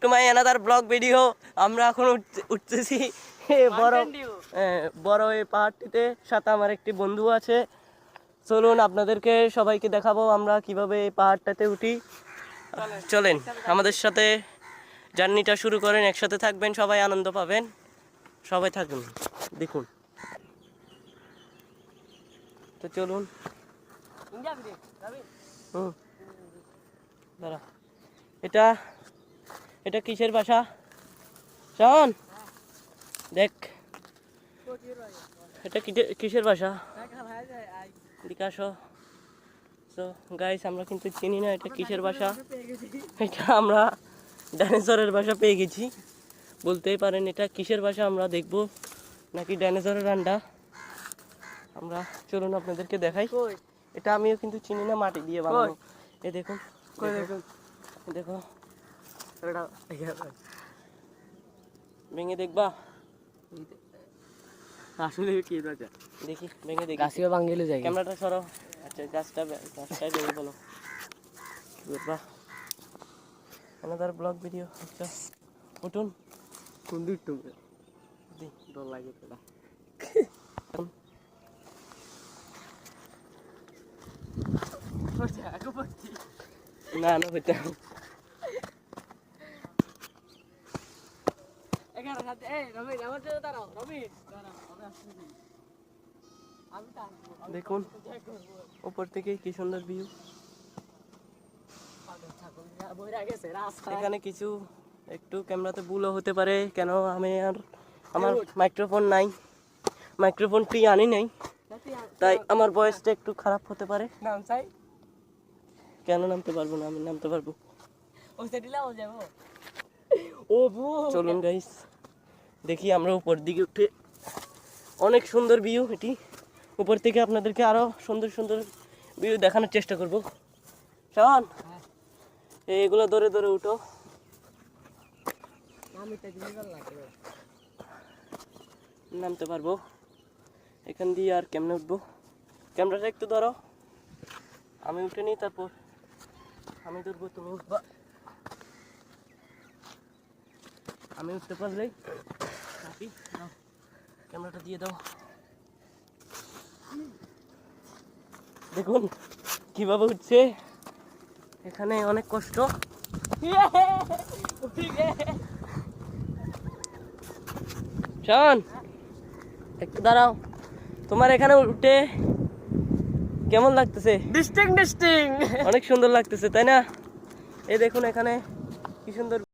To my another blog video. আমরা এখন উঠতেছি বড় এই পাহাড়টিতে। সাথে আমার একটি বন্ধু আছে। চলুন আপনাদেরকে সবাইকে দেখাবো আমরা কিভাবে এই পাহাড়টাতে উঠি। চলেন আমাদের সাথে জার্নিটা শুরু করেন। একসাথে থাকবেন, সবাই আনন্দ পাবেন। সবাই থাকুন, দেখুন। তো চলুন। দাঁড়া, এটা এটা কিসের বাসা? শোন, দেখ এটা কিসের বাসা? বিকাশ। তো গাইস, আমরা কিন্তু চিনি না এটা কিসের বাসা। এটা আমরা ডাইনোসরের বাসা পেয়ে গেছি, বলতেই পারেন। এটা কিসের বাসা আমরা দেখব, নাকি ডাইনোসরের আন্ডা। আমরা চলুন আপনাদেরকে দেখাই। এটা আমিও কিন্তু চিনি না, মাটি দিয়ে বানানো। এই দেখুন, দেখো ভেঙে দেখবা। আসলে কি দেখি, ভেঙে দেখি। গাছটা ভাঙলে যায়, ক্যামেরাটা সরাও। আচ্ছা, গাছটাই ভেঙে বলো। বাহ, অ্যানাদার ব্লগ ভিডিও। আচ্ছা উঠুন। কোন দিক তুমি ডর লাগে তোরা? না না হইতে দেখুন উপর থেকে কি সুন্দর ভিউ। এখানে কিছু একটু ক্যামেরাতে ভুলও হতে পারে, কেন আমার মাইক্রোফোন নাই, মাইক্রোফোনটি আনি নাই, তাই আমার ভয়েসটা একটু খারাপ হতে পারে। কেন নামতে পারবো না? আমি নামতে পারবো। চলুন গাইস, দেখি আমরা উপর দিকে উঠে। অনেক সুন্দর ভিউ এটি। উপর থেকে আপনাদেরকে আরো সুন্দর সুন্দর ভিউ দেখানোর চেষ্টা করব। শোন, এগুলো ধরে ধরে উঠো। নামতে পারবো এখান দিয়ে? আর কেমনে উঠবো? ক্যামেরাটা একটু ধরো, আমি উঠে নিই, তারপর আমি ধরবো, তুমি উঠবা। আমি উঠতে পারলেই ক্যামেরাটা দিয়ে দাও। দেখুন কিভাবে উঠছে। এখানে অনেক কষ্ট। শোন, একটু দাঁড়াও। তোমার এখানে উঠে কেমন লাগতেছে? ডিস্টিং অনেক সুন্দর লাগতেছে, তাই না? এই দেখুন এখানে কি সুন্দর